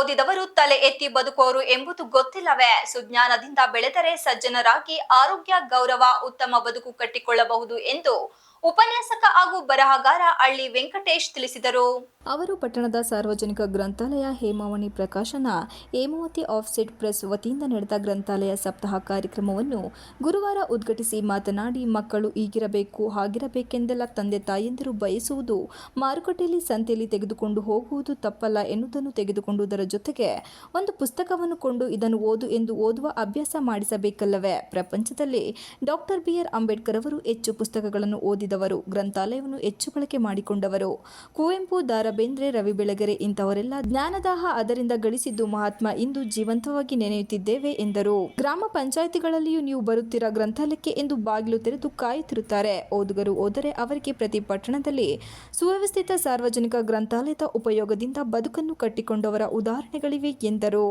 ಓದಿದವರು ತಲೆ ಎತ್ತಿ ಬದುಕುವರು ಎಂಬುದು ಗೊತ್ತಿಲ್ಲವೇ? ಸುಜ್ಞಾನದಿಂದ ಬೆಳೆದರೆ ಸಜ್ಜನರಾಗಿ ಆರೋಗ್ಯ, ಗೌರವ, ಉತ್ತಮ ಬದುಕು ಕಟ್ಟಿಕೊಳ್ಳಬಹುದು ಎಂದು ಉಪನ್ಯಾಸಕ ಹಾಗೂ ಬರಹಗಾರ ಅಳ್ಳಿ ವೆಂಕಟೇಶ್ ತಿಳಿಸಿದರು. ಅವರು ಪಟ್ಟಣದ ಸಾರ್ವಜನಿಕ ಗ್ರಂಥಾಲಯ ಹೇಮಾವಣಿ ಪ್ರಕಾಶನ ಹೇಮಾವತಿ ಆಫ್ಸೆಟ್ ಪ್ರೆಸ್ ವತಿಯಿಂದ ನಡೆದ ಗ್ರಂಥಾಲಯ ಸಪ್ತಾಹ ಕಾರ್ಯಕ್ರಮವನ್ನು ಗುರುವಾರ ಉದ್ಘಾಟಿಸಿ ಮಾತನಾಡಿ, ಮಕ್ಕಳು ಹೀಗಿರಬೇಕು ಹಾಗಿರಬೇಕೆಂದೆಲ್ಲ ತಂದೆ ತಾಯಂದಿರು ಬಯಸುವುದು ಮಾರುಕಟ್ಟೆಯಲ್ಲಿ ಸಂತೆಯಲ್ಲಿ ತೆಗೆದುಕೊಂಡು ಹೋಗುವುದು ತಪ್ಪಲ್ಲ ಎನ್ನುವುದನ್ನು ತೆಗೆದುಕೊಂಡುದರ ಜೊತೆಗೆ ಒಂದು ಪುಸ್ತಕವನ್ನು ಕೊಂಡು ಇದನ್ನು ಓದು ಎಂದು ಓದುವ ಅಭ್ಯಾಸ ಮಾಡಿಸಬೇಕಲ್ಲವೇ? ಪ್ರಪಂಚದಲ್ಲಿ ಡಾಕ್ಟರ್ ಬಿ.ಆರ್. ಅಂಬೇಡ್ಕರ್ ಅವರು ಹೆಚ್ಚು ಪುಸ್ತಕಗಳನ್ನು ಓದಿದವರು, ಗ್ರಂಥಾಲಯವನ್ನು ಹೆಚ್ಚು ಬಳಕೆ ಮಾಡಿಕೊಂಡವರು. ಕುವೆಂಪು, ದ. ರಾ ಬೇಂದ್ರೆ, ರವಿ ಬೆಳಗೆರೆ ಇಂಥವರೆಲ್ಲ ಜ್ಞಾನದಾಹ ಅದರಿಂದ ಗಳಿಸಿದ್ದು ಮಹಾತ್ಮ ಇಂದು ಜೀವಂತವಾಗಿ ನೆನೆಯುತ್ತಿದ್ದೇವೆ ಎಂದರು. ಗ್ರಾಮ ಪಂಚಾಯಿತಿಗಳಲ್ಲಿಯೂ ನೀವು ಬರುತ್ತೀರಾ ಗ್ರಂಥಾಲಯಕ್ಕೆ ಎಂದು ಬಾಗಿಲು ತೆರೆದು ಕಾಯುತ್ತಿರುತ್ತಾರೆ. ಓದುಗರು ಹೋದರೆ ಅವರಿಗೆ ಪ್ರತಿ ಪಟ್ಟಣದಲ್ಲಿ ಸುವ್ಯವಸ್ಥಿತ ಸಾರ್ವಜನಿಕ ಗ್ರಂಥಾಲಯದ ಉಪಯೋಗದಿಂದ ಬದುಕನ್ನು ಕಟ್ಟಿಕೊಂಡವರ ಉದಾಹರಣೆಗಳಿವೆ ಎಂದರು.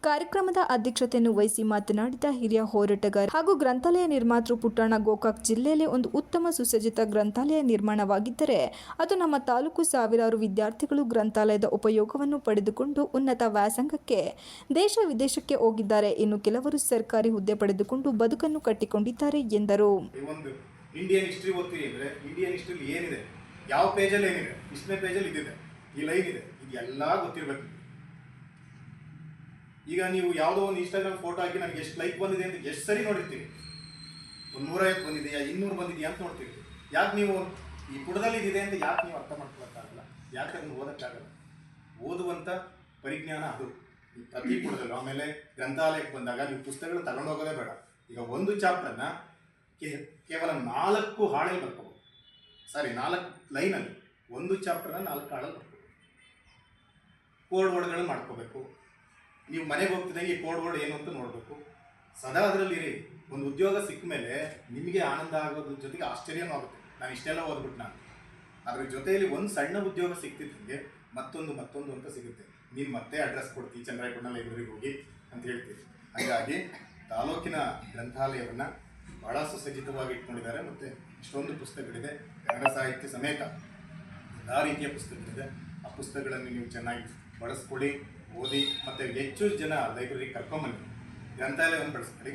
ಕಾರ್ಯಕ್ರಮದ ಅಧ್ಯಕ್ಷತೆಯನ್ನು ವಹಿಸಿ ಮಾತನಾಡಿದ ಹಿರಿಯ ಹೋರಾಟಗಾರ ಹಾಗೂ ಗ್ರಂಥಾಲಯ ನಿರ್ಮಾತೃ ಪುಟ್ಟಣ್ಣ ಗೋಕಾಕ್, ಜಿಲ್ಲೆಯಲ್ಲಿ ಒಂದು ಉತ್ತಮ ಸುಸಜ್ಜಿತ ಗ್ರಂಥಾಲಯ ನಿರ್ಮಾಣವಾಗಿದ್ದರೆ ಅದು ನಮ್ಮ ತಾಲೂಕು. ಸಾವಿರಾರು ವಿದ್ಯಾರ್ಥಿಗಳು ಗ್ರಂಥಾಲಯದ ಉಪಯೋಗವನ್ನು ಪಡೆದುಕೊಂಡು ಉನ್ನತ ವ್ಯಾಸಂಗಕ್ಕೆ ದೇಶ ವಿದೇಶಕ್ಕೆ ಹೋಗಿದ್ದಾರೆ. ಇನ್ನು ಕೆಲವರು ಸರ್ಕಾರಿ ಹುದ್ದೆ ಪಡೆದುಕೊಂಡು ಬದುಕನ್ನು ಕಟ್ಟಿಕೊಂಡಿದ್ದಾರೆ ಎಂದರು. ಇಂಡಿಯನ್ ಹಿಸ್ಟ್ರಿ ಓದ್ತೀವಿ ಅಂದರೆ ಇಂಡಿಯನ್ ಹಿಸ್ಟ್ರಿ ಏನಿದೆ, ಯಾವ ಪೇಜಲ್ಲಿ ಏನಿದೆ, ಇಷ್ಟನೇ ಪೇಜಲ್ಲಿ ಇದಿದೆ, ಈ ಲೈನ್ ಇದೆ, ಇದೆಲ್ಲ ಗೊತ್ತಿರಬೇಕು. ಈಗ ನೀವು ಯಾವುದೋ ಒಂದು ಇನ್ಸ್ಟಾಗ್ರಾಮ್ ಫೋಟೋ ಹಾಕಿ ನನಗೆ ಎಷ್ಟು ಲೈಕ್ ಬಂದಿದೆ ಅಂತ ಎಷ್ಟು ಸರಿ ನೋಡಿರ್ತೀವಿ. ಒಂದು 150 ಬಂದಿದೆಯಾ, 200 ಬಂದಿದೆಯಾ ಅಂತ ನೋಡ್ತೀವಿ. ಯಾಕೆ ನೀವು ಈ ಪುಟದಲ್ಲಿ ಇದಿದೆ ಅಂತ ಯಾಕೆ ನೀವು ಅರ್ಥ ಮಾಡ್ಕೊಳ್ಳೋಕ್ಕಾಗಲ್ಲ? ಯಾಕೆ ಅದನ್ನು ಓದೋಕ್ಕಾಗಲ್ಲ? ಓದುವಂಥ ಪರಿಜ್ಞಾನ ಅದು ಈ ಪ್ರತಿ ಪುಟದಲ್ಲೂ. ಆಮೇಲೆ ಗ್ರಂಥಾಲಯಕ್ಕೆ ಬಂದಾಗ ನೀವು ಪುಸ್ತಕಗಳು ತಗೊಂಡು ಹೋಗೋದೇ ಬೇಡ. ಈಗ ಒಂದು ಚಾಪ್ಟರ್ನ ಕೇವಲ 4 ಹಾಳೆಯಲ್ಲಿ ಬರ್ಕೋಬೋದು. 4 ಲೈನಲ್ಲಿ ಒಂದು ಚಾಪ್ಟರ್ನ 4 ಹಾಳಲ್ಲಿ ಬರ್ಕೋಬೋದು. ಕೋಡ್ ವರ್ಡ್ಗಳನ್ನು ಮಾಡ್ಕೋಬೇಕು. ನೀವು ಮನೆಗೆ ಹೋಗ್ತಿದ್ದಂಗೆ ಈ ಕೋಡ್ ವರ್ಡ್ ಏನು ಅಂತ ನೋಡಬೇಕು. ಸದಾ ಅದರಲ್ಲಿರಿ. ಒಂದು ಉದ್ಯೋಗ ಸಿಕ್ಕ ಮೇಲೆ ನಿಮಗೆ ಆನಂದ ಆಗೋದ್ರ ಜೊತೆಗೆ ಆಶ್ಚರ್ಯನೂ ಆಗುತ್ತೆ. ನಾನು ಇಷ್ಟೆಲ್ಲ ಓದ್ಬಿಟ್ಟು ನಾನು ಅದ್ರ ಜೊತೆಯಲ್ಲಿ ಒಂದು ಸಣ್ಣ ಉದ್ಯೋಗ ಸಿಗ್ತಿದ್ದಂಗೆ ಮತ್ತೊಂದು ಅಂತ ಸಿಗುತ್ತೆ. ನೀನು ಮತ್ತೆ ಅಡ್ರೆಸ್ ಕೊಡ್ತೀವಿ, ಚಂದ್ರಾಯಪಟ್ಟಣ ಲೈಬ್ರರಿಗೆ ಹೋಗಿ ಅಂತ ಹೇಳ್ತೀವಿ. ಹಾಗಾಗಿ ತಾಲೂಕಿನ ಗ್ರಂಥಾಲಯವನ್ನು ಭಾಳ ಸುಸಜ್ಜಿತವಾಗಿ ಇಟ್ಕೊಂಡಿದ್ದಾರೆ. ಮತ್ತು ಇಷ್ಟೊಂದು ಪುಸ್ತಕಗಳಿದೆ, ಕನ್ನಡ ಸಾಹಿತ್ಯ ಸಮೇತ ಎಲ್ಲ ರೀತಿಯ ಪುಸ್ತಕಗಳಿದೆ. ಆ ಪುಸ್ತಕಗಳನ್ನು ನೀವು ಚೆನ್ನಾಗಿ ಬಳಸ್ಕೊಳ್ಳಿ, ಓದಿ. ಮತ್ತು ಹೆಚ್ಚು ಜನ ಲೈಬ್ರರಿಗೆ ಕರ್ಕೊಂಬನ್ನಿ, ಗ್ರಂಥಾಲಯವನ್ನು ಬಳಸ್ಕೊಳ್ಳಿ,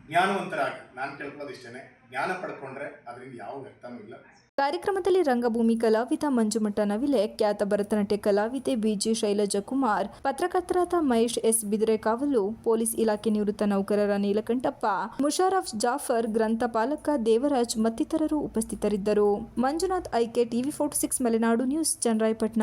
ಜ್ಞಾನವಂತರಾಗಿ. ನಾನು ಕೇಳ್ಕೊಳ್ಳೋದು ಇಷ್ಟೇ, ಜ್ಞಾನ ಪಡ್ಕೊಂಡ್ರೆ ಅದರಿಂದ ಯಾವ ವ್ಯರ್ಥನೂ ಇಲ್ಲ. ಕಾರ್ಯಕ್ರಮದಲ್ಲಿ ರಂಗಭೂಮಿ ಕಲಾವಿದ ಮಂಜುಮಠ ನವಿಲೆ, ಖ್ಯಾತ ಭರತನಾಟ್ಯ ಕಲಾವಿದೆ ಬಿಜಿ ಶೈಲಜಕುಮಾರ್, ಪತ್ರಕರ್ತರಾದ ಮಹೇಶ್ ಎಸ್ ಬಿದಿರೆಕಾವಲು, ಪೊಲೀಸ್ ಇಲಾಖೆ ನಿವೃತ್ತ ನೌಕರರ ನೀಲಕಂಠಪ್ಪ, ಮುಷಾರಫ್ ಜಾಫರ್, ಗ್ರಂಥಪಾಲಕ ದೇವರಾಜ್ ಮತ್ತಿತರರು ಉಪಸ್ಥಿತರಿದ್ದರು. ಮಂಜುನಾಥ್, ಐಕೆ, ಟಿವಿ 46 ಮಲೆನಾಡು ನ್ಯೂಸ್, ಚನ್ನರಾಯಪಟ್ಟಣ.